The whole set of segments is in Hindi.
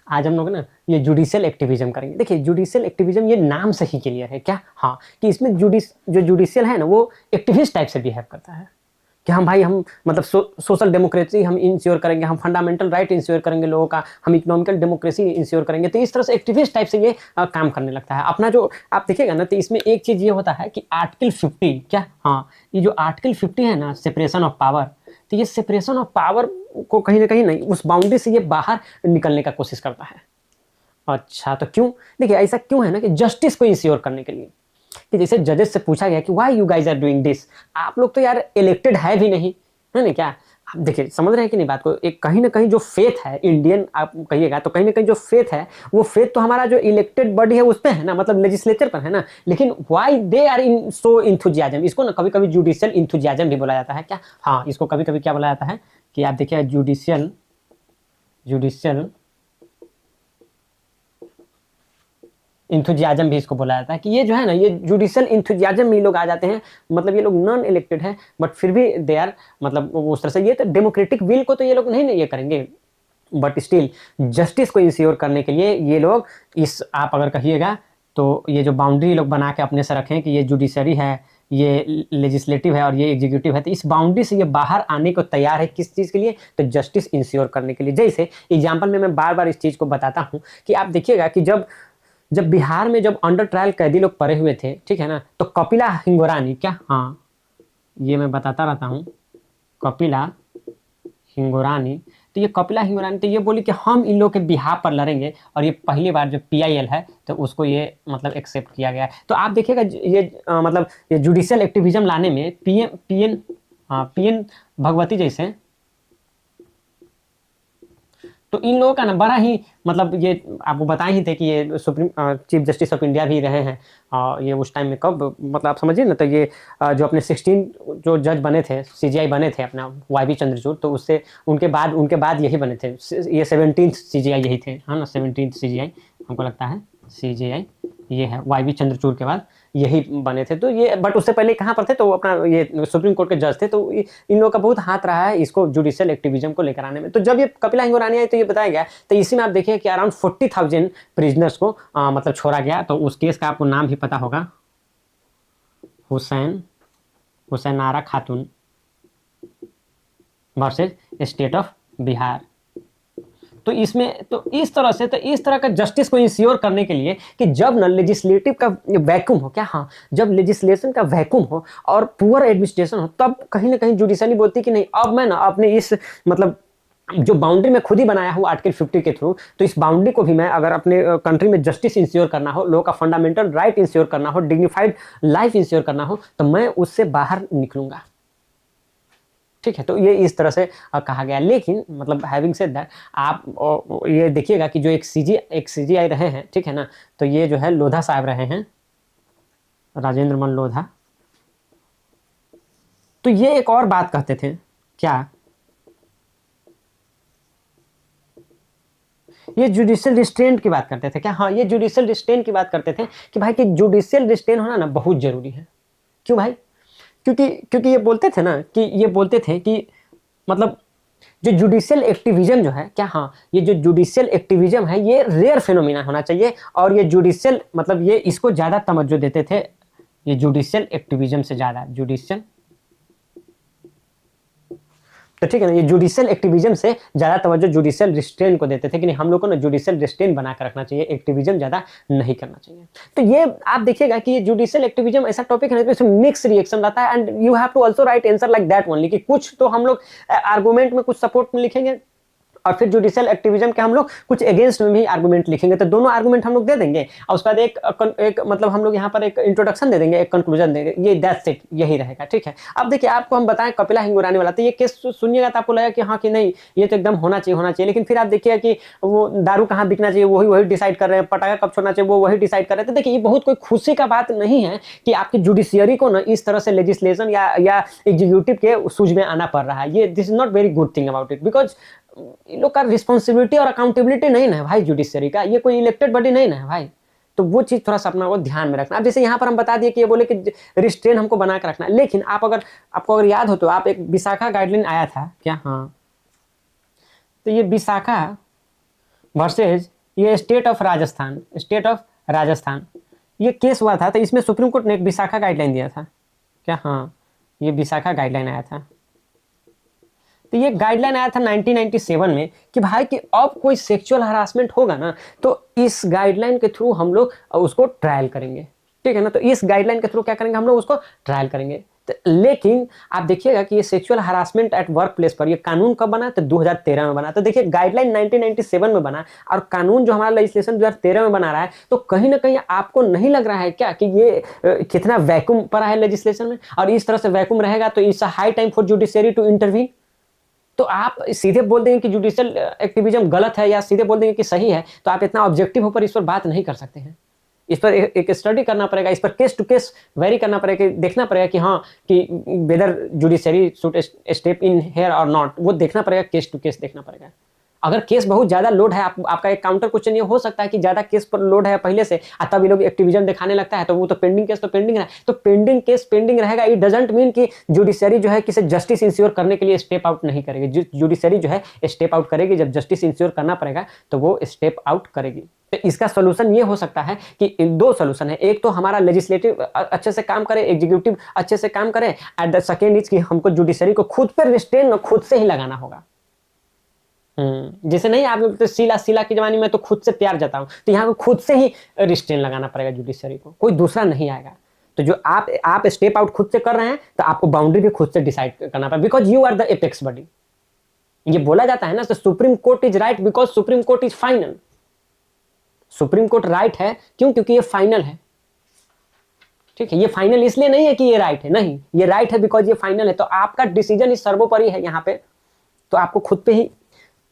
आज हम लोग ना ये जुडिशियल एक्टिविज्म करेंगे। देखिए जुडिशियल एक्टिविज्म ये नाम से ही क्लियर है क्या, हाँ, कि इसमें जो जुडिशियल है ना वो एक्टिविस्ट टाइप से बिहेव करता है कि हम भाई हम मतलब सोशल डेमोक्रेसी हम इंश्योर करेंगे, हम फंडामेंटल राइट इंश्योर करेंगे लोगों का, हम इकोनॉमिकल डेमोक्रेसी इंश्योर करेंगे। तो इस तरह से एक्टिविस्ट टाइप से ये काम करने लगता है। अपना जो आप देखिएगा ना तो इसमें एक चीज ये होता है कि आर्टिकल 50 क्या, हाँ, ये जो आर्टिकल 50 है ना सेपरेशन ऑफ पावर, तो ये सेपरेशन ऑफ पावर को कहीं ना कहीं नहीं उस बाउंड्री से ये बाहर निकलने का कोशिश करता है। अच्छा तो क्यों, देखिए ऐसा क्यों है ना कि जस्टिस को इंश्योर करने के लिए, कि जैसे जजेस से पूछा गया कि why you guys are doing this, आप लोग तो यार इलेक्टेड है भी नहीं, है ना क्या, आप देखिए समझ रहे हैं कि नहीं बात को, एक कहीं ना कहीं जो फेथ है इंडियन आप कहिएगा तो कहीं ना कहीं जो फेथ है वो फेथ तो हमारा जो इलेक्टेड बॉडी है उस पर है ना, मतलब लेजिस्लेचर पर है ना, लेकिन why they are in so enthusiasm, इसको ना कभी कभी जुडिशियल इंथुजियाज्म भी बोला जाता है क्या, हाँ, इसको कभी कभी क्या बोला जाता है कि आप देखिए जुडिशियल जुडिशियल इंथुजियाज्म भी इसको बोला जाता है कि ये जो है ना ये जुडिशियल इंथुजियाज्म में लोग आ जाते हैं, मतलब ये लोग नॉन इलेक्टेड है बट फिर भी दे आर, मतलब उस तरह से ये तो डेमोक्रेटिक विल को तो ये लोग नहीं ये करेंगे, बट स्टिल जस्टिस को इंश्योर करने के लिए ये लोग इस आप अगर कहिएगा तो ये जो बाउंड्री लोग बना के अपने से रखें कि ये जुडिशरी है, ये लेजिस्लेटिव है और ये एग्जीक्यूटिव है, तो इस बाउंड्री से ये बाहर आने को तैयार है किस चीज़ के लिए, तो जस्टिस इंश्योर करने के लिए। जैसे एग्जाम्पल में मैं बार बार इस चीज़ को बताता हूँ कि आप देखिएगा कि जब जब बिहार में जब अंडर ट्रायल कैदी लोग पड़े हुए थे, ठीक है ना, तो कपिला हिंगोरानी क्या, हाँ, ये मैं बताता रहता हूँ, कपिला हिंगोरानी, तो ये कपिला हिंगोरानी तो ये बोली कि हम इन लोग के बिहार पर लड़ेंगे, और ये पहली बार जो पीआईएल है तो उसको ये मतलब एक्सेप्ट किया गया है। तो आप देखिएगा ये मतलब ये जुडिशियल एक्टिविज्म लाने में पीएन हाँ पीएन भगवती जैसे, तो इन लोगों का ना बड़ा ही मतलब ये आपको बताए ही थे कि ये supreme chief justice of India भी रहे हैं, ये उस टाइम में कब मतलब आप समझिए ना, तो ये जो अपने 16 जो जज बने थे सीजीआई बने थे अपना वाई चंद्रचूड़, तो उससे उनके बाद यही बने थे, ये 17th सीजीआई यही थे, है ना, 17th सीजीआई हमको लगता है सीजीआई ये है वाई चंद्रचूड़ के बाद यही बने थे। तो ये बट उससे पहले कहाँ पर थे, तो अपना ये सुप्रीम कोर्ट के जज थे। तो इन लोगों का बहुत हाथ रहा है इसको जुडिशियल एक्टिविज्म को लेकर आने में। तो जब ये कपिला हिंगोरानी आई तो ये बताया गया, तो इसी में आप देखिए कि अराउंड 40,000 प्रिजनर्स को मतलब छोड़ा गया। तो उस केस का आपको नाम भी पता होगा, हुसैनारा खातून वर्सेज स्टेट ऑफ बिहार। तो इसमें तो इस तरह से तो इस तरह का जस्टिस को इंश्योर करने के लिए कि जब ना लेजिस्लेटिव का वैक्यूम हो क्या, हाँ, जब लेजिस्लेशन का वैक्यूम हो और पुअर एडमिनिस्ट्रेशन हो, तब कहीं ना कहीं जुडिशरी बोलती कि नहीं अब मैं ना अपने इस मतलब जो बाउंड्री में खुद ही बनाया हूँ आर्टिकल 50 के थ्रू, तो इस बाउंड्री को भी मैं अगर अपने कंट्री में जस्टिस इंश्योर करना हो, लोगों का फंडामेंटल राइट इंश्योर करना हो, डिग्निफाइड लाइफ इंश्योर करना हो, तो मैं उससे बाहर निकलूंगा। ठीक है, तो ये इस तरह से कहा गया। लेकिन मतलब हैविंग सेड दैट आप ये देखिएगा कि जो एक सीजीआई रहे हैं, ठीक है ना, तो ये जो है लोधा साहब रहे हैं, राजेंद्र मन लोधा। तो ये एक और बात कहते थे क्या, ये जुडिशियल रिस्ट्रेंट की बात करते थे क्या, हाँ, ये जुडिशियल रिस्ट्रेंट की बात करते थे कि भाई कि जुडिशियल रिस्ट्रेंट होना ना बहुत जरूरी है। क्यों भाई, क्योंकि ये बोलते थे ना कि ये बोलते थे कि मतलब जो जुडिशियल एक्टिविज्म जो है क्या, हाँ, ये जो जुडिशियल एक्टिविज्म है ये रेयर फिनोमिना होना चाहिए, और ये जुडिशियल मतलब ये इसको ज्यादा तवज्जो देते थे, ये जुडिशियल एक्टिविज्म से ज्यादा जुडिशियल, तो ठीक है ना, ये जुडिशियल एक्टिविज्म से ज्यादा तवज्जो जुडिशियल रिस्ट्रेन को देते थे कि नहीं हम लोग को ना जुडिशियल रिस्ट्रेन बना कर रखना चाहिए, एक्टिविज्म ज्यादा नहीं करना चाहिए। तो ये आप देखिएगा कि ये जुडिशियल एक्टिविज्म ऐसा टॉपिक है इसमें मिक्स रिएक्शन रहता है, and you have to also write answer like that only, कि कुछ तो हम लोग आर्गुमेंट में कुछ सपोर्ट में लिखेंगे और फिर जुडिशियल एक्टिविज्म के हम लोग कुछ अगेंस्ट में भी आर्गुमेंट लिखेंगे, तो दोनों आर्गुमेंट हम लोग दे देंगे और उसके बाद एक मतलब हम लोग यहाँ पर एक इंट्रोडक्शन दे देंगे, एक कंक्लूजन देंगे, ये दैट्स इट, यही रहेगा। ठीक है, अब देखिए आपको हम बताएं कपिला हिंगोरानी वाला, तो ये केस सुनिएगा तो आपको लगेगा कि हाँ कि नहीं ये तो एकदम होना चाहिए, लेकिन फिर आप देखिएगा कि वो दारू कहाँ बिकना चाहिए वही डिसाइड कर रहे हैं, पटाखा कब छोड़ना चाहिए वो वही डिसाइड कर रहे हैं। तो देखिए ये बहुत कोई खुशी का बात नहीं है कि आपकी जुडिशियरी को ना इस तरह से लेजिस्लेशन या एग्जीक्यूटिव के सूझ में आना पड़ रहा है। ये this is not very good thing about it, because in लोग का रिस्पॉन्सिबिलिटी और अकाउंटेबिलिटी नहीं ना भाई जुडिशरी का, ये कोई इलेक्टेड बॉडी नहीं ना भाई। तो वो चीज थोड़ा सा अपना को ध्यान में रखना। अब जैसे यहाँ पर हम बता दिए कि ये बोले कि रिस्ट्रेन हमको बना के रखना है, लेकिन आप अगर आपको अगर याद हो तो आप एक विशाखा गाइडलाइन आया था क्या, हाँ, तो ये विशाखा वर्सेज ये state of Rajasthan, state of Rajasthan, ये केस हुआ था। तो इसमें सुप्रीम कोर्ट ने एक विशाखा गाइडलाइन दिया था क्या, हाँ ये विशाखा गाइडलाइन आया था। तो ये गाइडलाइन आया था 1997 में कि भाई कि अब कोई सेक्सुअल हरासमेंट होगा ना तो इस गाइडलाइन के थ्रू हम लोग उसको ट्रायल करेंगे, ठीक है ना। तो इस गाइडलाइन के थ्रू क्या करेंगे, हम लोग उसको ट्रायल करेंगे। तो लेकिन आप देखिएगा कि ये sexual harassment at work place पर ये कानून कब बना, तो 2013 में बना। तो देखिए गाइडलाइन 1997 में बना और कानून जो हमारा लेजिस्लेशन 2013 में बना रहा है, तो कहीं ना कहीं आपको नहीं लग रहा है क्या कि ये कितना वैक्यूम पड़ा है लेजिस्लेशन में। और इस तरह से वैक्यूम रहेगा तो it's a high time for judiciary to intervene. तो आप सीधे बोल देंगे कि जुडिशियल एक्टिविज्म गलत है या सीधे बोल देंगे कि सही है, तो आप इतना ऑब्जेक्टिव होकर इस पर बात नहीं कर सकते हैं। इस पर एक स्टडी करना पड़ेगा, इस पर केस टू केस वेरी करना पड़ेगा, देखना पड़ेगा कि हाँ कि whether judiciary should step in here और नॉट, वो देखना पड़ेगा, केस टू केस देखना पड़ेगा। अगर केस बहुत ज्यादा लोड है, आपका एक काउंटर क्वेश्चन ये हो सकता है कि ज्यादा केस पर लोड है पहले से, तब ये लोग एक्टिविजन दिखाने लगता है, तो वो तो पेंडिंग केस तो पेंडिंग है, तो पेंडिंग केस पेंडिंग रहेगा। इट डजंट मीन कि जुडिशरी जो है किसी जस्टिस इंश्योर करने के लिए स्टेप आउट नहीं करेगी। जुडिशरी जो है स्टेप आउट करेगी, जब जस्टिस इंश्योर करना पड़ेगा तो वो स्टेप आउट करेगी। तो इसका सोल्यूशन ये हो सकता है कि दो सोल्यूशन है, एक तो हमारा लेजिस्लेटिव अच्छे से काम करे, एग्जीक्यूटिव अच्छे से काम करे, एट द सेकेंड इज कि हमको जुडिशरी को खुद पर रिस्ट्रेन खुद से ही लगाना होगा। जैसे नहीं आप लोग तो शीला के जमाने में तो खुद से प्यार जताऊं, तो यहाँ को खुद से ही रिस्ट्रेन लगाना पड़ेगा जुडिशरी को, कोई दूसरा नहीं आएगा। तो जो आप स्टेप आउट खुद से कर रहे हैं, तो आपको बाउंड्री भी खुद से डिसाइड करना पड़ेगा, because you are the apex body. ये बोला जाता है ना, supreme court is right because supreme court is final. Supreme court right है क्यों, क्योंकि ये फाइनल है, ठीक है। ये फाइनल इसलिए नहीं है कि ये राइट है, नहीं, ये राइट है बिकॉज ये फाइनल है। तो आपका डिसीजन इस सर्वोपरि है यहाँ पे, तो आपको खुद पे ही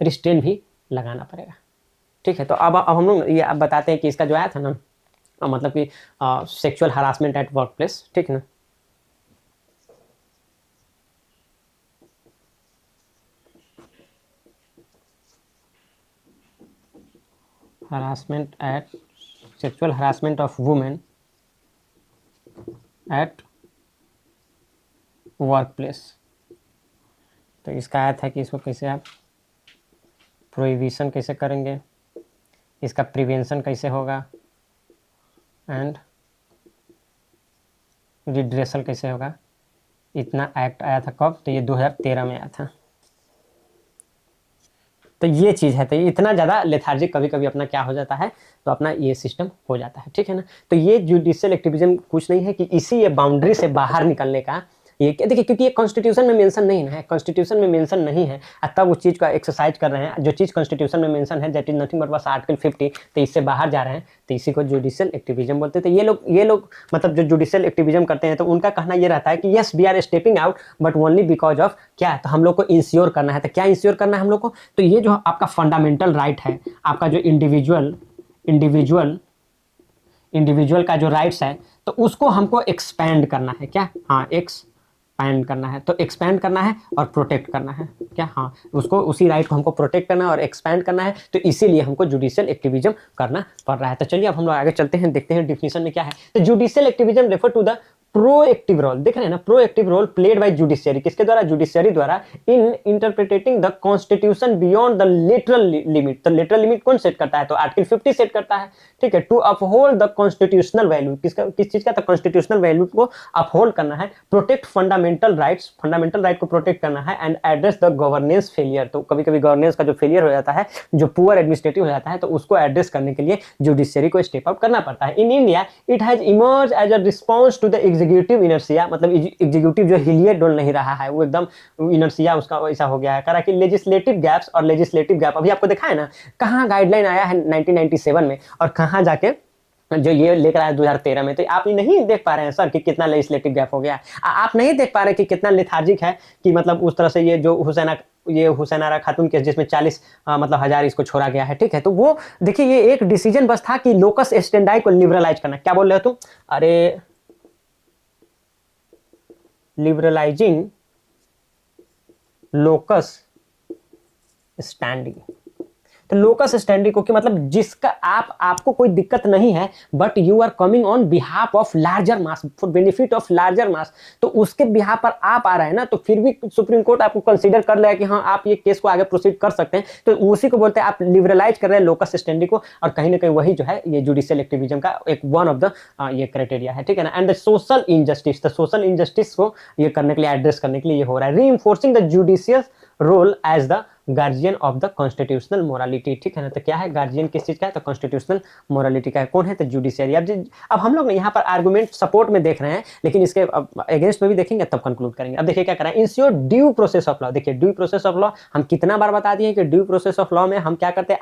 रिस्ट्रेन भी लगाना पड़ेगा, ठीक है। तो अब हम लोग ये अब बताते हैं कि इसका जो आया था ना, मतलब कि sexual harassment at work place, ठीक है ना। Harassment eight sexual harassment of women at work place. तो इसका आया था कि इसको कैसे आप प्रोहिबिशन कैसे करेंगे, इसका प्रिवेंशन कैसे होगा, एंड रिड्रेसल कैसे होगा। इतना एक्ट आया था कब, तो ये 2013 में आया था। तो ये चीज़ है, तो ये इतना ज़्यादा लेथार्जिक कभी कभी अपना क्या हो जाता है, तो अपना ये सिस्टम हो जाता है, ठीक है ना। तो ये जुडिशियल एक्टिविज्म कुछ नहीं है कि इसी ये बाउंड्री से बाहर निकलने का, ये देखिए क्योंकि ये कॉन्स्टिट्यूशन में मेंशन नहीं है, कॉन्स्टिट्यूशन में मेंशन नहीं है, तब उस चीज़ का एक्सरसाइज कर रहे हैं। जो चीज़ कॉन्स्टिट्यूशन में मेंशन है दैट इज नथिंग बट बस आर्टिकल 50, तो इससे बाहर जा रहे हैं, तो इसी को जुडिशियल एक्टिविज्म बोलते हैं। तो ये लोग मतलब जो जुडिशियल एक्टिविज्म करते हैं, तो उनका कहना ये रहता है कि yes we are stepping out but only because of क्या, तो हम लोग को इंश्योर करना है। तो क्या इंश्योर करना है हम लोग को, तो ये जो आपका फंडामेंटल राइट है, आपका जो इंडिविजुअल का जो राइट्स है, तो उसको हमको एक्सपैंड करना है क्या, हाँ एक्सपैंड करना है। तो एक्सपैंड करना है और प्रोटेक्ट करना है क्या, हाँ उसको उसी राइट को हमको प्रोटेक्ट करना है और एक्सपैंड करना है। तो इसीलिए हमको जुडिशियल एक्टिविज्म करना पड़ रहा है। तो चलिए अब हम लोग आगे चलते हैं, देखते हैं डिफिनेशन में क्या है। तो judicial activism refer to the proactive role, देख रहे हैं ना, proactive role played by judiciary, किसके द्वारा, जुडिशियरी द्वारा, in interpreting the constitution beyond the literal limit. तो लिटरल लिमिट कौन सेट करता है, तो आर्टिकल 50 सेट करता है, ठीक है। To uphold the constitutional value, किस चीज का, तो कॉन्स्टिट्यूशनल वैल्यू को अपहोल्ड करना है, protect fundamental rights, fundamental right को प्रोटेक्ट करना है, and address the governance failure. तो कभी कभी गवर्नेंस का जो फेलियर हो जाता है, जो पुअर एडमिनिस्ट्रेटिव हो जाता है, तो उसको एड्रेस करने के लिए जुडिशियरी को स्टेप आउट करना पड़ता है। In India it has emerge as a response to the executive inertia, मतलब एग्जीक्यूटिव जो हिलिए डोल नहीं रहा है, वो एकदम इनर्शिया उसका ऐसा हो गया है। करा कि लेजिस्लेटिव गैप्स, और लेजिस्लेटिव गैप अभी आपको देखा है ना, कहाँ गाइडलाइन आया है 1997 में और कहाँ जाके जो ये लेकर आया 2013 में। तो आप ये नहीं देख पा रहे हैं सर कि कितना लेजिस्लेटिव गैप हो गया, आप नहीं देख पा रहे कि कितना लेथार्जिक है, कि मतलब उस तरह से ये जो हुसैनारा खातून केस जिसमें 40 मतलब हजार इसको छोड़ा गया है, ठीक है। तो वो देखिए ये एक डिसीजन बस था कि लोकस स्टेंडाई को लिबरलाइज करना। क्या बोल रहे हो तुम, अरे लिबरलाइजिंग लोकस स्टैंडिंग, तो लोकस स्टैंडी को कि मतलब जिसका आपको कोई दिक्कत नहीं है, but you are coming on behalf of larger mass, for benefit of larger mass, तो उसके बिहाफ पर आप आ रहे हैं ना, तो फिर भी सुप्रीम कोर्ट आपको कंसीडर कर लेगा कि हाँ आप ये केस को आगे प्रोसीड कर सकते हैं। तो उसी को बोलते हैं आप लिबरलाइज कर रहे हैं लोकस स्टैंडी को, और कहीं ना कहीं वही जो है ये जुडिशियल एक्टिविज्म का एक वन ऑफ द ये क्राइटेरिया है, ठीक है ना। And the social injustice, the social injustice को ये करने के लिए, एड्रेस करने के लिए ये हो रहा है। Reinforcing the judicial role as the guardian of the constitutional morality, ठीक है ना। तो क्या है गार्जियन, किस चीज का है, तो कॉन्स्टिट्यूशनल मोरालिटी का है। कौन है, तो जुडिशियरी। अब हम लोग यहाँ पर आर्गुमेंट सपोर्ट में देख रहे हैं, लेकिन इसके अगेंस्ट में भी देखेंगे तब कंक्लूड करेंगे। अब देखिए क्या करें, ensure due process of law. देखिए ड्यू प्रोसेस ऑफ लॉ हम कितना बार बता दिए कि ड्यू प्रोसेस ऑफ लॉ में हम क्या करते हैं,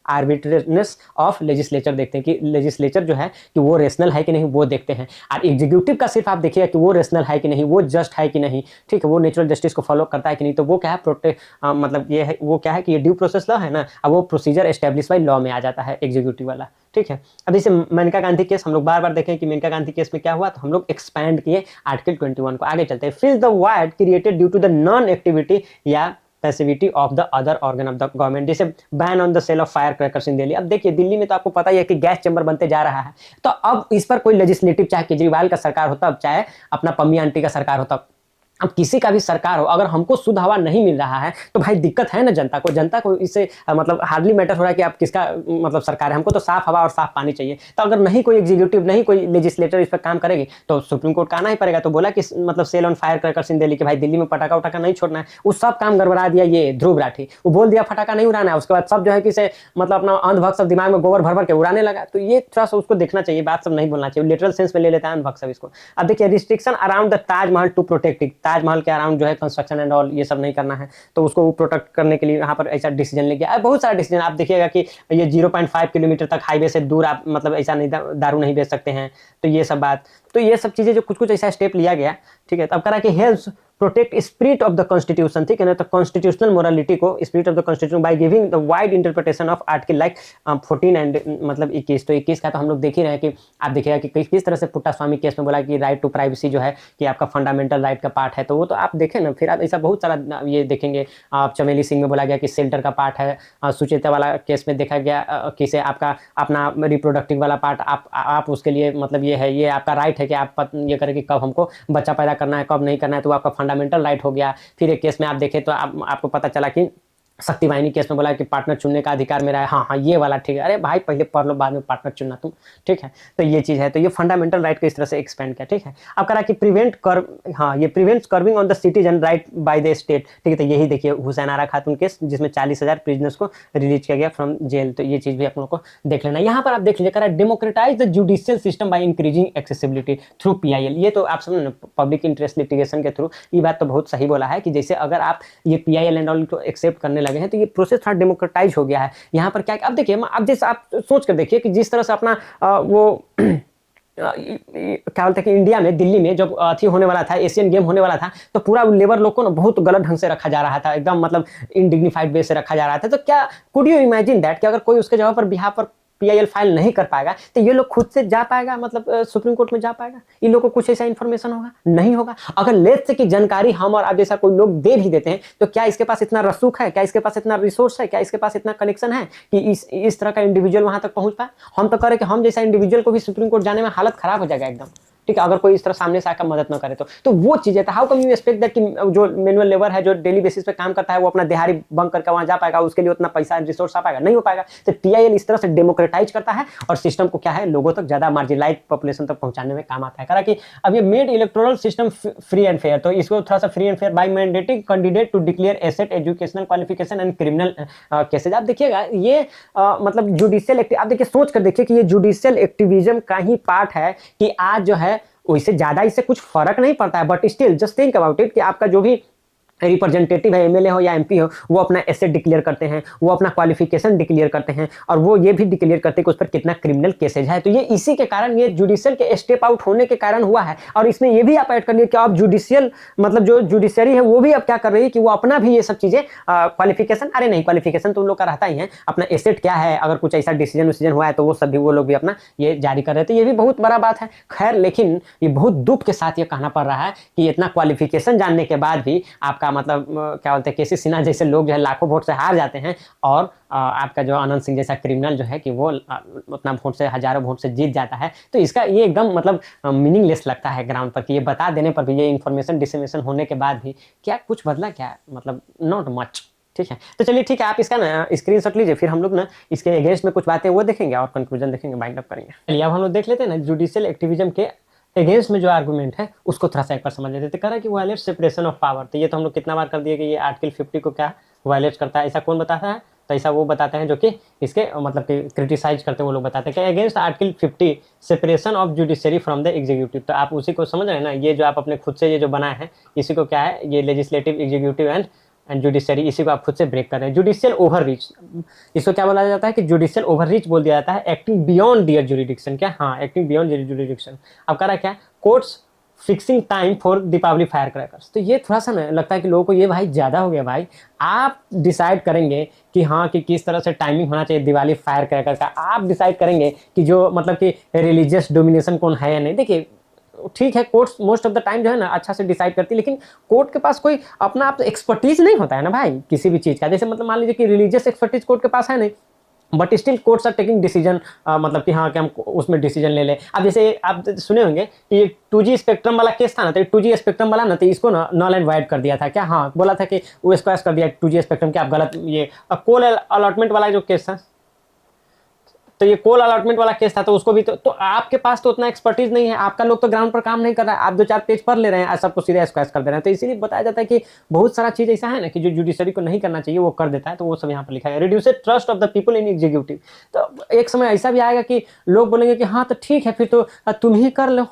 आर्बिट्रेटनेस ऑफ लेजिस्लेचर देखते हैं कि लेजिस्लेचर जो है कि वो रेशनल है कि नहीं वो देखते हैं। और एग्जीक्यूटिव का सिर्फ आप देखिएगा कि वो रेशनल है कि नहीं, वो जस्ट है कि नहीं, ठीक है, वो नेचुरल जस्टिस को फॉलो करता है कि नहीं। तो वो क्या है, मतलब ये है, वो क्या है कि ये ड्यू प्रोसेस लॉ है ना, अब वो प्रोसीजर एस्टेब्लिश बाई लॉ में आ जाता है एग्जीक्यूटिव वाला, ठीक है। अब जैसे मेनका गांधी केस हम लोग बार बार देखें कि मेनका गांधी केस में क्या हुआ, तो हम लोग एक्सपैंड किए आर्टिकल 21 को। आगे चलते हैं, fill the void created due to the non activity या passivity of the other organ of the government, जैसे ban on the sale of fire crackers in Delhi. अब देखिए दिल्ली में तो आपको पता ही है कि गैस चैम्बर बनते जा रहा है, तो अब इस पर कोई लेजिस्लेटिव, चाहे केजरीवाल का सरकार होता, चाहे अपना पम्मी आंटी का सरकार होता, अब किसी का भी सरकार हो, अगर हमको शुद्ध हवा नहीं मिल रहा है तो भाई दिक्कत है ना जनता को इससे मतलब हार्डली मैटर हो रहा है कि आप किसका मतलब सरकार है, हमको तो साफ हवा और साफ पानी चाहिए। तो अगर नहीं कोई एग्जीक्यूटिव, नहीं कोई लेजिस्लेटर इस पर काम करेगी तो सुप्रीम कोर्ट का आना ही पड़ेगा। तो बोला कि मतलब sale on fire crackers in Delhi, कि भाई दिल्ली में पटाखा उटाखा नहीं छोड़ना है, उस सब काम गड़बड़ा दिया ये ध्रुव राठी, वो बोल दिया फटाखा नहीं उड़ाना है, उसके बाद सब जो है कि से मतलब अपना अंधभक्त सब दिमाग में गोबर भर भर के उड़ाने लगा। तो ये थोड़ा सा उसको देखना चाहिए, बात सब नहीं बोलना चाहिए, लिटरल सेंस में ले लेता है अंधभक्त सब इसको। अब देखिए restriction around the Taj Mahal to protect it, Taj Mahal के अराउंड जो है कंस्ट्रक्शन एंड ऑल ये सब नहीं करना है, तो उसको प्रोटेक्ट करने के लिए यहाँ पर ऐसा डिसीजन ले गया। बहुत सारा डिसीजन आप देखिएगा कि ये 0.5 किलोमीटर तक हाईवे से दूर आप मतलब ऐसा नहीं दारू नहीं बेच सकते हैं, तो ये सब बात, तो ये सब चीजें जो कुछ कुछ ऐसा स्टेप लिया गया, ठीक है। तब करा कि help protect spirit of the constitution, ठीक है ना, तो कॉन्स्टिट्यूशनल मोरालिटी को, spirit of the constitution by giving the wide interpretation of article like 14 and मतलब 21। तो 21 का तो हम लोग देख ही रहे हैं कि आप देखिएगा कि किस तरह से पुट्टा स्वामी केस में बोला कि राइट टू प्राइवेसी जो है कि आपका फंडामेंटल राइट का पार्ट है, तो वो तो आप देखें ना, फिर आप ऐसा बहुत सारा ये देखेंगे। आप चमेली सिंह में बोला गया कि शेल्टर का पार्ट है, सुचेता वाला केस में देखा गया कि से आपका अपना रिप्रोडक्टिव वाला पार्ट आप उसके लिए मतलब ये है, ये आपका राइट है कि आप ये करें कि कब हमको बच्चा पैदा करना है कब नहीं करना है, तो आपका फंडामेंटल राइट हो गया। फिर एक केस में आप देखें तो आपको पता चला कि शक्ति वाहिनी केस में बोला कि पार्टनर चुनने का अधिकार मेरा है, हाँ ये वाला ठीक है, अरे भाई पहले पढ़ लो बाद में पार्टनर चुनना तुम, ठीक है। तो ये चीज़ है, तो ये फंडामेंटल राइट को इस तरह से एक्सपेंड किया, ठीक है। अब करा कि ये prevents curving on the citizen right by the state, ठीक है। तो यही देखिए हुसैन आरा खातून केस जिसमें 40,000 प्रिजनर्स को रिलीज किया गया फ्रॉम जेल, तो ये चीज़ भी आप लोगों को देख लेना। यहाँ पर आप देख लीजिए करा democratise the judicial system by increasing accessibility through PIL। ये तो आप समझ पब्लिक इंटरेस्ट लिटिगेशन के थ्रू, ये बात तो बहुत सही बोला है कि जैसे अगर आप ये PIL एंड ऑल को एक्सेप्ट करने लगे हैं तो ये प्रोसेस थोड़ा डेमोक्रेटाइज हो गया है। यहाँ पर क्या, अब देखिए अब जैसे आप सोच कर देखिए कि जिस तरह से अपना वो क्या बोलते हैं कि इंडिया में दिल्ली में जब अथी होने वाला था, एशियन गेम होने वाला था, तो पूरा लेबर लोग को ना बहुत गलत ढंग से रखा जा रहा था, एकदम मतलब इनडिग्निफाइड वे से रखा जा रहा था। तो क्या कुड यू इमेजिन दैट कि अगर कोई उसके जगह पर बिहार पर PIL फाइल नहीं कर पाएगा तो ये लोग खुद से जा पाएगा, मतलब सुप्रीम कोर्ट में जा पाएगा, इन लोगों को कुछ ऐसा इन्फॉर्मेशन होगा नहीं होगा। अगर लेट से की जानकारी हम और आप जैसा कोई लोग दे भी देते हैं तो क्या इसके पास इतना रसूख है, क्या इसके पास इतना रिसोर्स है, क्या इसके पास इतना कनेक्शन है कि इस तरह का इंडिविजुअल वहां तक पहुंच पाए। हम तो करें कि हम जैसा इंडिविजुअल को भी सुप्रीम कोर्ट जाने में हालत खराब हो जाएगा एकदम, ठीक है, अगर कोई इस तरह सामने से आकर मदद ना करे तो वो चीजें था। How come you expect that कि जो मैनुअल लेबर है जो डेली बेसिस पे काम करता है वो अपना दिहाड़ी बंक करके वहां जा पाएगा, उसके लिए उतना पैसा रिसोर्स आ पाएगा, नहीं हो पाएगा। तो PIL इस तरह से डेमोक्रेटाइज करता है और सिस्टम को क्या है लोगों तक ज्यादा मार्जिनलाइज पॉपुलेशन तक पहुंचाने में काम आता है। करा कि अब ये made electoral system free and fair, तो इसको थोड़ा सा free and fair by mandating candidate to declare asset educational qualification and criminal cases. आप देखिएगा ये मतलब जुडिशियल आप देखिए सोच कर देखिए कि ये जुडिशियल एक्टिविज्म का ही पार्ट है कि आज जो है वैसे ज्यादा इससे कुछ फर्क नहीं पड़ता है, but still just think about it कि आपका जो भी रिप्रेजेंटेटिव है, MLA हो या MP हो, वो अपना एसेट डिक्लेयर करते हैं, वो अपना क्वालिफिकेशन डिक्लेयर करते हैं और वो ये भी डिक्लेयर करते हैं कि उस पर कितना क्रिमिनल केसेज है। तो ये इसी के कारण, ये जुडिशियल के स्टेप आउट होने के कारण हुआ है। और इसमें ये भी आप ऐड कर लिए कि अब जुडिशियल मतलब जो जुडिशरी है वो भी अब क्या कर रही है कि वो अपना भी ये सब चीजें क्वालिफिकेशन, अरे नहीं क्वालिफिकेशन तो उन लोग का रहता ही है, अपना एसेट क्या है, अगर कुछ ऐसा डिसीजन हुआ है तो वो सब भी वो लोग भी अपना ये जारी कर रहे थे। ये भी बहुत बड़ा बात है। खैर लेकिन ये बहुत दुख के साथ ये कहना पड़ रहा है कि इतना क्वालिफिकेशन जानने के बाद भी आपका आपका मतलब क्या बोलते हैं केसी सिन्हा जैसे लोग जो है लाखों वोट से हार जाते हैं और आपका जो अनंत सिंह जैसा क्रिमिनल जो है कि वो उतना वोट से हज़ारों वोट से जीत जाता है। तो इसका ये एकदम मतलब मीनिंगलेस लगता है ग्राउंड पर कि ये बता देने पर भी, ये इन्फॉर्मेशन डिसमिनेशन होने के बाद भी क्या कुछ बदला क्या? मतलब नॉट मच। ठीक है, तो चलिए ठीक है, आप इसका ना स्क्रीनशॉट लीजिए, फिर हम लोग ना इसके अगेंस्ट में कुछ बातें वो देखेंगे और कंक्लूजन देखेंगे, बाइंड अप करेंगे। चलिए अब हम लोग देख लेते हैं ना जुडिशियल एक्टिविज्म के अगेंस्ट में जो आर्गुमेंट है उसको थोड़ा सा एक बार समझ लेते थे। कह रहा है कि वायलेट सेपरेशन ऑफ पावर। तो ये तो हम लोग कितना बार कर दिए कि ये आर्टिकल 50 को क्या वायलेट करता है, ऐसा कौन बताता है? तो ऐसा वो बताते हैं जो कि इसके मतलब कि क्रिटिसाइज करते हैं, वो लोग बताते हैं कि against article 50 separation of judiciary from the executive. तो आप उसी को समझ रहे हैं ना, ये जो आप अपने खुद से ये जो बनाए हैं इसी को क्या है, ये लेजिस्लेटिव, एग्जीक्यूटिव एंड जुडिशरी, इसी को आप खुद से ब्रेक कर रहे हैं। जुडिशियल ओवर रीच, इसको क्या बोला जाता है कि जुडिशियल ओवर रीच बोल दिया जाता है, एक्टिंग बियॉन्ड दियर जुरिडिक्शन। क्या? हाँ, एक्टिंग बियॉन्ड दियर जुरिडिक्शन। अब कह रहा है क्या, courts fixing time for Deepawali fire crackers. तो ये थोड़ा सा ना लगता है कि लोगों को ये भाई ज़्यादा हो गया भाई। आप डिसाइड करेंगे कि हाँ कि किस तरह से टाइमिंग होना चाहिए दिवाली फायर क्रैकर का, आप डिसाइड करेंगे कि जो मतलब कि रिलीजियस डोमिनेशन कौन है या नहीं। देखिए ठीक है, courts most of the time जो है ना अच्छा से डिसाइड करती है, लेकिन कोर्ट के पास कोई अपना आप एक्सपर्टीज नहीं होता है ना भाई किसी भी चीज़ का। जैसे मतलब मान लीजिए कि रिलीजियस एक्सपर्टीज कोर्ट के पास है नहीं, but still courts are taking decision, मतलब कि हाँ कि हम उसमें डिसीजन ले लें। अब जैसे आप सुने होंगे कि ये 2G स्पेक्ट्रम वाला केस था ना, तो 2G स्पेक्ट्रम वाला ना, तो इसको ना नल एंड वाइड कर दिया था। क्या? हाँ, बोला था कि वो स्क्वैश कर दिया 2G स्पेक्ट्रम के, आप गलत। ये कोल अलॉटमेंट वाला जो केस था, तो ये कोल अलॉटमेंट वाला केस था, तो उसको भी तो आपके पास तो उतना एक्सपर्टीज नहीं है, आपका लोग तो ग्राउंड पर काम नहीं कर रहा है, आप 2-4 पेज पढ़ ले रहे हैं, सबको सीधे स्क्वैश कर दे रहे हैं। तो इसीलिए बताया जाता है कि बहुत सारा चीज ऐसा है ना कि जो जुडिशरी को नहीं करना चाहिए वो कर देता है, तो वो सब यहाँ पर लिखा है। Reduce trust of the people in executive. तो एक समय ऐसा भी आएगा कि लोग बोलेंगे कि हाँ तो ठीक है, फिर तो तुम ही कर लो,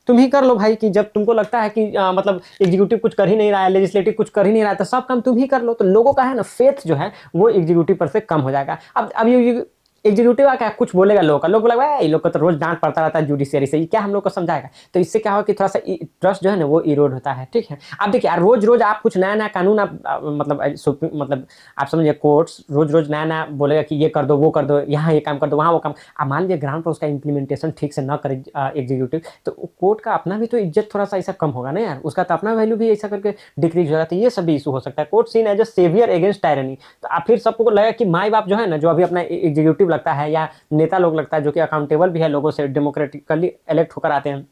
तुम ही कर लो भाई, कि जब तुमको लगता है कि मतलब एग्जीक्यूटिव कुछ कर ही नहीं रहा है, लेजिस्लेटिव कुछ कर ही नहीं रहा है, तो सब काम तुम ही कर लो। तो लोगों का है ना फेथ जो है वो एग्जीक्यूटिव पर से कम हो जाएगा। अब ये एग्जीक्यूटिव आके कुछ बोलेगा, लोगों का लोग बोलेगा ये लोग को तो रोज डांट पड़ता रहता है जुडिशियरी से, ये क्या हम लोग को समझाएगा। तो इससे क्या होगा कि थोड़ा सा ट्रस्ट जो है ना वो इरोड होता है। ठीक है, अब देखिए रोज रोज आप कुछ नया नया कानून आप मतलब आप समझिए कोर्ट्स रोज रोज नया नया बोलेगा कि ये कर दो, वो कर दो, यहाँ ये काम कर दो, वहाँ वो काम। अब मान लीजिए ग्राउंड पर उसका इंप्लीमेंटेशन ठीक से न करे एग्जीक्यूटिव, तो कोर्ट का अपना भी तो इज्जत थोड़ा सा ऐसा कम होगा ना यार, उसका तो अपना वैल्यू भी ऐसा करके डिक्रीज होगा। तो ये सब भी इशू हो सकता है। Court seen as a saviour against tyranny. तो आप फिर सबको लगेगा कि माई बाप जो है ना, जो अभी अपना एग्जीक्यूटिव लगता है या नेता लोग लगता है जो कि अकाउंटेबल भी है लोगों से, डेमोक्रेटिकली इलेक्ट होकर आते हैं,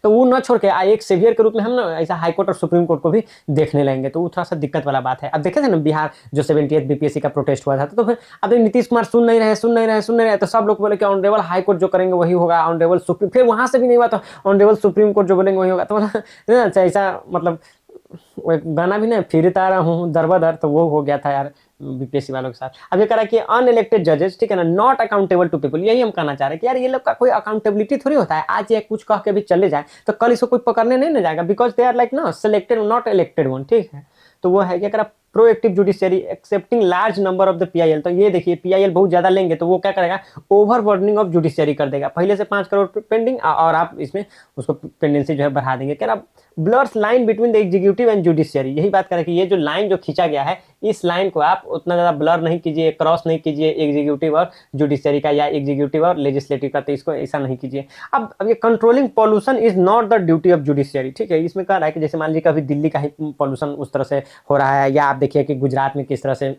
तो वो न छोड़ के एक सेवियर के रूप में हम ना ऐसा हाई कोर्ट और सुप्रीम कोर्ट को भी देखने लगेंगे। तो वो थोड़ा सा दिक्कत वाला बात है। अब देखे थे ना बिहार जो 78th बीपीएससी का प्रोटेस्ट हुआ था, तो फिर अब नीतीश कुमार सुन नहीं रहे, तो सब लोग बोले कि ऑनरेबल हाई कोर्ट जो करेंगे वही होगा, ऑनरेबल सुप्रीम, फिर वहां से भी नहीं हुआ तो ऑनरेबल सुप्रीम कोर्ट जो बोलेंगे वही होगा। तो ऐसा मतलब वो एक गाना भी ना, फिरता रहा हूँ दर बदर, तो वो हो गया था यार बीपीएससी वालों के साथ। अब ये कह रहा है कि अनइलेक्टेड जजेस, ठीक है ना, नॉट अकाउंटेबल टू पीपल। यही हम कहना चाह रहे हैं कि यार ये लोग का कोई अकाउंटेबिलिटी थोड़ी होता है। आज ये कुछ कह के भी चले जाए तो कल इसको कोई पकड़ने नहीं ना जाएगा, बिकॉज दे आर लाइक ना सिलेक्टेड नॉट इलेक्टेड वन। ठीक है, तो वो है क्या करा, proactive judiciary accepting large number of the PIL. तो ये देखिए पीआईएल बहुत ज्यादा लेंगे तो वो क्या करेगा, ओवरबर्डनिंग ऑफ जुडिशियरी कर देगा। पहले से 5 करोड़ पेंडिंग और आप इसमें उसको पेंडेंसी जो है बढ़ा देंगे। क्या blurs line between the executive and judiciary. यही बात करें कि ये जो लाइन जो खींचा गया है, इस लाइन को आप उतना ज्यादा ब्लर नहीं कीजिए, क्रॉस नहीं कीजिए एग्जीक्यूटिव और जुडिशियरी का या एग्जीक्यूटिव और लेजिस्लेटिव का, तो इसको ऐसा नहीं कीजिए। अब ये controlling pollution is not the duty of judiciary. ठीक है, इसमें कह रहा है कि जैसे मान लीजिए कभी दिल्ली का ही पॉल्यूशन उस तरह से हो रहा है, या आप देखिए कि गुजरात में किस तरह से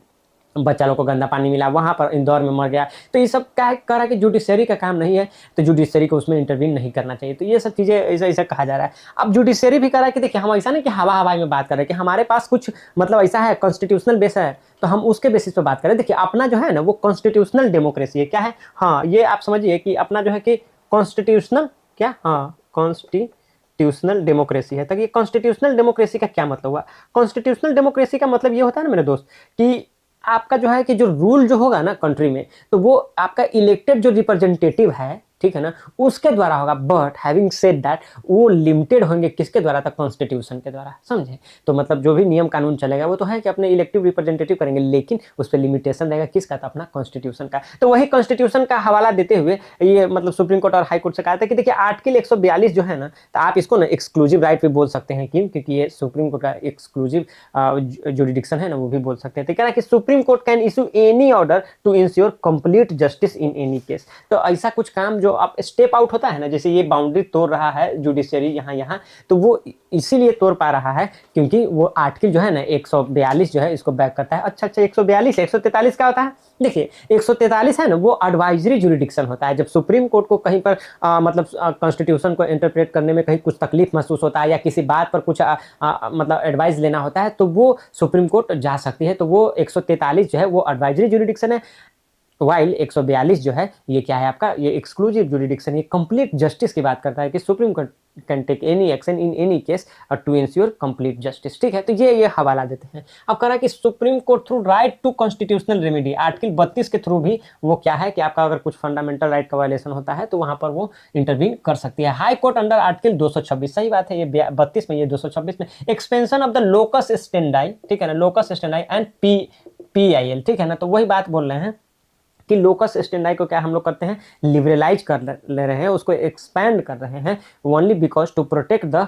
बच्चा लोग को गंदा पानी मिला, वहां पर इंदौर में मर गया। तो ये सब क्या कह रहा है कि जुडिशियरी का काम नहीं है, तो जुडिशियरी को उसमें इंटरवीन नहीं करना चाहिए। तो ये सब चीजें ऐसा ऐसा कहा जा रहा है। अब जुडिशियरी भी कह रहा है कि देखिए हम ऐसा नहीं कि हवा हवाई में बात कर रहे हैं कि हमारे पास कुछ मतलब ऐसा है कॉन्स्टिट्यूशनल बेस है, तो हम उसके बेसिस पे बात करें। देखिए अपना जो है ना वो कॉन्स्टिट्यूशनल डेमोक्रेसी है। क्या है? हाँ, ये आप समझिए कि अपना जो है कि कॉन्स्टिट्यूशनल क्या, हाँ कॉन्स्टिट्यूशनल डेमोक्रेसी है। तो ये कॉन्स्टिट्यूशनल डेमोक्रेसी का क्या मतलब हुआ? कॉन्स्टिट्यूशनल डेमोक्रेसी का मतलब ये होता है ना मेरे दोस्त, कि आपका जो है कि जो रूल जो होगा ना कंट्री में, तो वो आपका इलेक्टेड जो रिप्रेजेंटेटिव है, ठीक है ना, उसके द्वारा होगा। बट हैविंग सेड दैट, वो लिमिटेड होंगे किसके द्वारा? तक कॉन्स्टिट्यूशन के द्वारा। समझे? तो मतलब जो भी नियम कानून चलेगा वो तो है कि अपने इलेक्टिव रिप्रेजेंटेटिव करेंगे, लेकिन उस पर लिमिटेशन रहेगा किसका? तो अपना कॉन्स्टिट्यूशन का। तो वही कॉन्स्टिट्यूशन का हवाला देते हुए ये मतलब सुप्रीम कोर्ट और हाई कोर्ट से कहा था कि देखिए आर्टिकल 142 जो है ना, तो आप इसको ना एक्सक्लूसिव राइट भी बोल सकते हैं। क्यों? क्योंकि ये सुप्रीम कोर्ट का एक्सक्लूसिव जुरिडिक्शन है ना, वो भी बोल सकते हैं। तो कह रहा है कि supreme court can issue any order to ensure complete justice in any case. तो ऐसा कुछ काम जो आप स्टेप आउट होता है ना, जैसे ये बाउंड्री तोड़ रहा है जुडिशरी यहाँ, तो वो इसीलिए तोड़ पा रहा है क्योंकि वो आर्टिकल जो है ना 142 जो है इसको बैक करता है। अच्छा 142, 143 क्या होता है? देखिए 143 है ना, वो एडवाइजरी जुरिडिक्शन होता है। जब सुप्रीम कोर्ट को कहीं पर मतलब कॉन्स्टिट्यूशन को इंटरप्रेट करने में कहीं कुछ तकलीफ महसूस होता है या किसी बात पर कुछ मतलब एडवाइस लेना होता है, तो वो सुप्रीम कोर्ट जा सकती है। तो वो 143 जो है वो एडवाइजरी जुरिडिक्शन है, वाइल 142 जो है ये क्या है आपका, ये एक्सक्लूसिव जुरिडिक्शन, ये कंप्लीट जस्टिस की बात करता है कि supreme court can take any action in any case to ensure complete justice. ठीक है, तो ये हवाला देते हैं। अब कह रहा है कि supreme court through right to constitutional remedy, article 32 के थ्रू भी वो क्या है कि आपका अगर कुछ फंडामेंटल राइट का वायलेशन होता है तो वहां पर वो इंटरवीन कर सकती है। हाई कोर्ट अंडर आर्टिकल 226, सही बात है, ये 32 में, ये 226 में, एक्सपेंशन ऑफ द लोकस स्टेंडाई, ठीक है ना, लोकस स्टेंडाई एंड PIL, ठीक है ना, तो वही बात बोल रहे हैं कि लोकस स्टेंडाई को क्या हम लोग करते हैं, लिबरलाइज कर ले रहे हैं, उसको एक्सपैंड कर रहे हैं, only because to protect the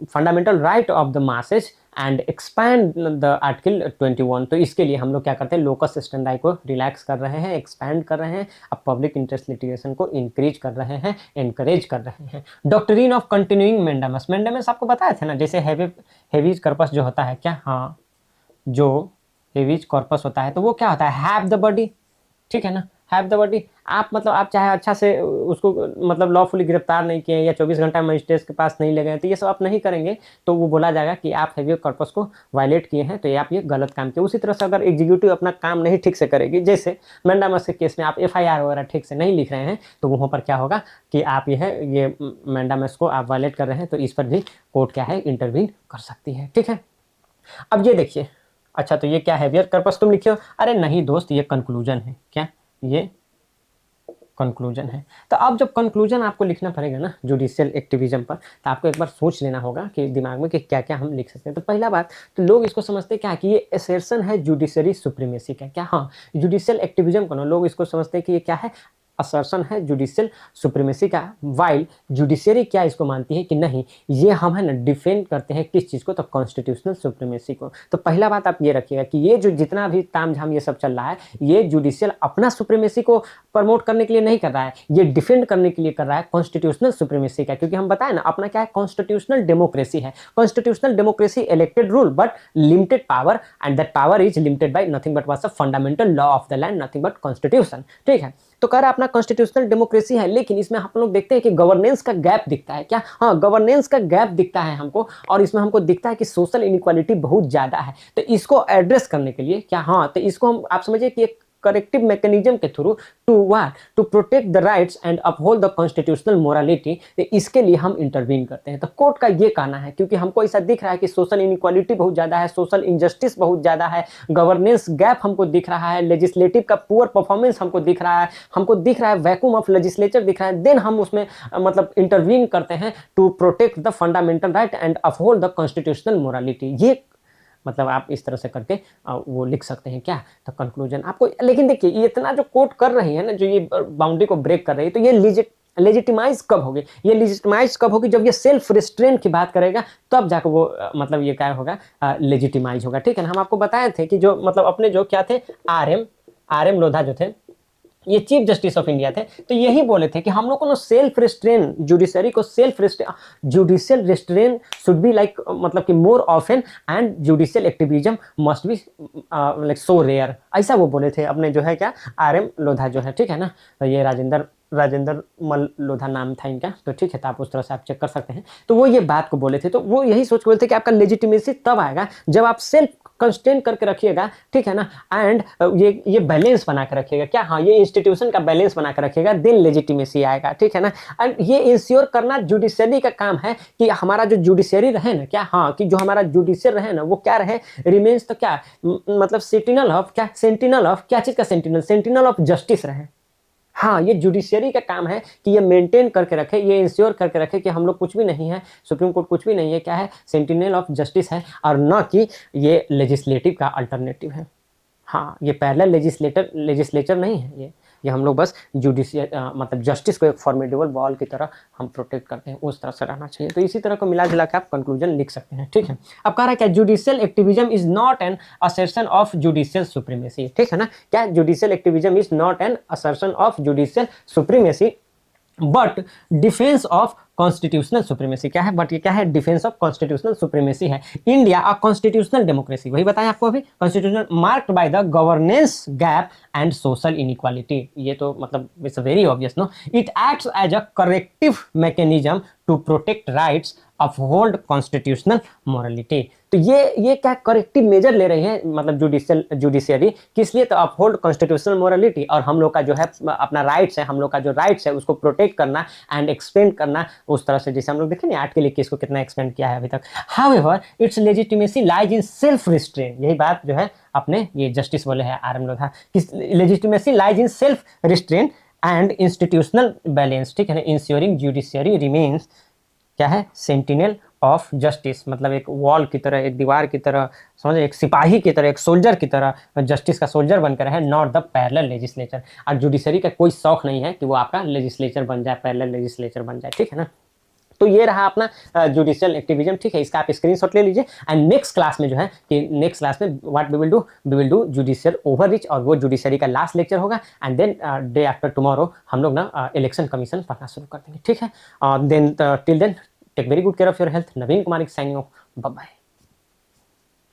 fundamental right of the masses and expand the article 21। तो इसके लिए हम लोग क्या करते हैं, लोकस स्टेंडाई को रिलैक्स कर रहे हैं, एक्सपैंड कर रहे हैं, अब पब्लिक इंटरेस्ट लिटिगेशन को इंक्रीज कर रहे हैं, एनकरेज कर रहे हैं। Doctrine of continuing mandamus, mandamus आपको बताया था ना, जैसे हेवीज कॉर्पस जो होता है क्या, हाँ जो हेवीज कॉर्पस होता है तो वो क्या होता है, हैव द बॉडी, ठीक है ना, हैव द बॉडी। आप मतलब आप चाहे अच्छा से उसको मतलब लॉफुली गिरफ्तार नहीं किए या 24 घंटा मजिस्ट्रेट के पास नहीं ले गए, तो ये सब आप नहीं करेंगे तो वो बोला जाएगा कि आप हैवी कॉर्पस को वायलेट किए हैं, तो ये आप ये गलत काम किए। उसी तरह से अगर एग्जीक्यूटिव अपना काम नहीं ठीक से करेगी, जैसे मैंडामस के केस में आप FIR वगैरह ठीक से नहीं लिख रहे हैं, तो वहाँ पर क्या होगा कि आप ये मैंडामस को आप वायलेट कर रहे हैं, तो इस पर भी कोर्ट क्या है, इंटरवीन कर सकती है। ठीक है, अब ये देखिए, अच्छा तो ये क्या है, हैवियर कॉर्पस तुम लिखे हो, अरे नहीं दोस्त, ये कंक्लूजन है, क्या ये कंक्लूजन है। तो अब जब कंक्लूजन आपको लिखना पड़ेगा ना जुडिशियल एक्टिविज्म पर, तो आपको एक बार सोच लेना होगा कि दिमाग में कि क्या क्या हम लिख सकते हैं। तो पहला बात, तो लोग इसको समझते हैं क्या कि ये असर्शन है जुडिशरी सुप्रीमेसी का, क्या, हाँ जुडिशियल एक्टिविज्म को ना लोग इसको समझते हैं कि ये क्या है, असर्शन है जुडिशियल सुप्रीमेसी का, वाइल जुडिशरी क्या इसको मानती है कि नहीं, ये हम है ना डिफेंड करते हैं किस चीज़ को, तो कॉन्स्टिट्यूशनल सुप्रीमेसी को। तो पहला बात आप ये रखिएगा कि ये जो जितना भी तामझाम ये सब चल रहा है, ये जुडिशियल अपना सुप्रीमेसी को प्रमोट करने के लिए नहीं कर रहा है, ये डिफेंड करने के लिए कर रहा है कॉन्स्टिट्यूशनल सुप्रीमेसी का। क्योंकि हम बताएं ना, अपना क्या है, कॉन्स्टिट्यूशनल डेमोक्रेसी है, constitutional democracy elected rule but limited power, and that power is limited by nothing but what's a fundamental law of the land, nothing but constitution. ठीक है, तो कह रहा अपना कॉन्स्टिट्यूशनल डेमोक्रेसी है, लेकिन इसमें हम लोग देखते हैं कि गवर्नेंस का गैप दिखता है, क्या, हाँ गवर्नेंस का गैप दिखता है हमको, और इसमें हमको दिखता है कि सोशल इनइक्वालिटी बहुत ज़्यादा है। तो इसको एड्रेस करने के लिए क्या, हाँ तो इसको हम आप समझिए कि एक करेक्टिव मैकेनिज्म के through to protect the rights and uphold the constitutional morality, तो इसके लिए हम इंटरवीन करते हैं। तो कोर्ट का ये कहना है, क्योंकि हमको ऐसा दिख रहा है कि सोशल इनइक्वालिटी बहुत ज़्यादा है, सोशल इनजस्टिस बहुत ज़्यादा है, गवर्नेंस गैप हमको दिख रहा है, लेजिस्लेटिव का पुअर परफॉर्मेंस हमको दिख रहा है, वैक्यूम ऑफ लेजिस्लेचर दिख रहा है, देन हम उसमें मतलब इंटरवीन करते हैं to protect the fundamental right and uphold the constitutional morality. ये मतलब आप इस तरह से करके वो लिख सकते हैं क्या, तो कंक्लूजन आपको। लेकिन देखिए ये इतना जो कोर्ट कर रही है ना, जो ये बाउंड्री को ब्रेक कर रही है, तो ये लेजिटिमाइज कब होगी, ये लेजिटिमाइज कब होगी, जब ये सेल्फ रिस्ट्रेन की बात करेगा, तब जाकर वो मतलब ये क्या होगा, लेजिटिमाइज होगा। ठीक है ना, हम आपको बताए थे कि जो मतलब अपने जो क्या थे, आर एम लोधा जो थे, ये चीफ जस्टिस ऑफ इंडिया थे, तो यही बोले थे कि हम लोग को सेल्फ रिस्ट्रेन, जुडिशरी को self restrain, judicial restrain should be like मतलब कि more often, and judicial activism must be like so rare, ऐसा वो बोले थे अपने जो है क्या, RM लोधा जो है। ठीक है ना, तो ये राजेंद्र मल लोधा नाम था इनका, तो ठीक है, तो आप उस तरह से आप चेक कर सकते हैं। तो वो ये बात को बोले थे, तो वो यही सोच बोले थे कि आपका लेजिटिमेसी तब आएगा जब आप सेल्फ कंस्टेंट करके रखिएगा, ठीक है ना, एंड ये बैलेंस बना के रखिएगा, क्या, हाँ ये इंस्टीट्यूशन का बैलेंस बना के रखिएगा, देन लेजिटिमेसी आएगा। ठीक है ना, एंड ये इंश्योर करना जुडिशरी का काम है कि हमारा जो जुडिशरी रहे ना, क्या, हाँ कि जो हमारा जुडिशियल रहे ना, वो क्या रहे, रिमेन्स, तो क्या मतलब सेंटिनल ऑफ क्या चीज़ का, सेंटिनल ऑफ जस्टिस रहे। हाँ, ये जुडिशियरी का काम है कि ये मेंटेन करके रखे, ये इंश्योर करके रखे कि हम लोग कुछ भी नहीं है, सुप्रीम कोर्ट कुछ भी नहीं है, क्या है, सेंटिनल ऑफ जस्टिस है, और न कि ये लेजिस्लेटिव का अल्टरनेटिव है। हाँ, ये पैरेलल लेजिस्लेचर नहीं है, ये हम लोग बस जुडिशियल मतलब जस्टिस को एक फॉर्मिडेबल वॉल की तरह हम प्रोटेक्ट करते हैं, उस तरह से रहना चाहिए। तो इसी तरह को मिला जुला के आप कंक्लूजन लिख सकते हैं। ठीक है, अब कह रहा है क्या, judicial activism is not an assertion of judicial supremacy. ठीक है ना, क्या judicial activism is not an assertion of judicial supremacy, but defence of constitutional supremacy क्या है, बट ये क्या है, डिफेंस ऑफ कॉन्स्टिट्यूशनल सुप्रीमेसी है। इंडिया अ कॉन्स्टिट्यूशनल डेमोक्रेसी, वही बताया आपको अभी, constitutional marked by the governance gap and social inequality, ये तो मतलब it's very obvious no. It acts as a corrective mechanism to protect rights, uphold constitutional morality. तो ये क्या करेक्टिव मेजर ले रही है, मतलब जुडिशियरी किस लिए, तो अपहोल्ड कॉन्स्टिट्यूशनल मोरालिटी, और हम लोग का जो है अपना राइट्स है, हम लोग का जो राइट्स है उसको प्रोटेक्ट करना एंड एक्सपेंड करना उस तरह से, जैसे हम लोग देखें ना आर्ट के लिए इसको कितना एक्सपेंड किया है अभी तक। However its legitimacy lies in self restrain, यही बात जो है अपने ये जस्टिस बोले हैं R M Lodha, legitimacy lies in self restrain and institutional balance, ठीक है ना, इंश्योरिंग जुडिशियरी रिमेन्स क्या है, सेंटिनल ऑफ जस्टिस, मतलब एक वॉल की तरह, एक दीवार की तरह, समझे, एक सिपाही की तरह, एक सोल्जर की तरह जस्टिस का सोल्जर बनकर है, नॉट द पैरेलल लेजिस्लेचर। और जुडिशरी का कोई शौक नहीं है कि वो आपका लेजिस्लेचर बन जाए, पैरेलल लेजिस्लेचर बन जाए, ठीक है ना। तो ये रहा अपना जुडिशियल एक्टिविज्म, ठीक है, इसका आप स्क्रीनशॉट ले लीजिए। एंड नेक्स्ट क्लास में जो है कि नेक्स्ट क्लास में what we will do judicial overreach, और वो जुडिशरी का लास्ट लेक्चर होगा। And then day after tomorrow हम लोग ना इलेक्शन कमीशन पढ़ना शुरू कर देंगे, ठीक है। Then till then take very good care of your health. Naveen Kumar signing off, bye bye.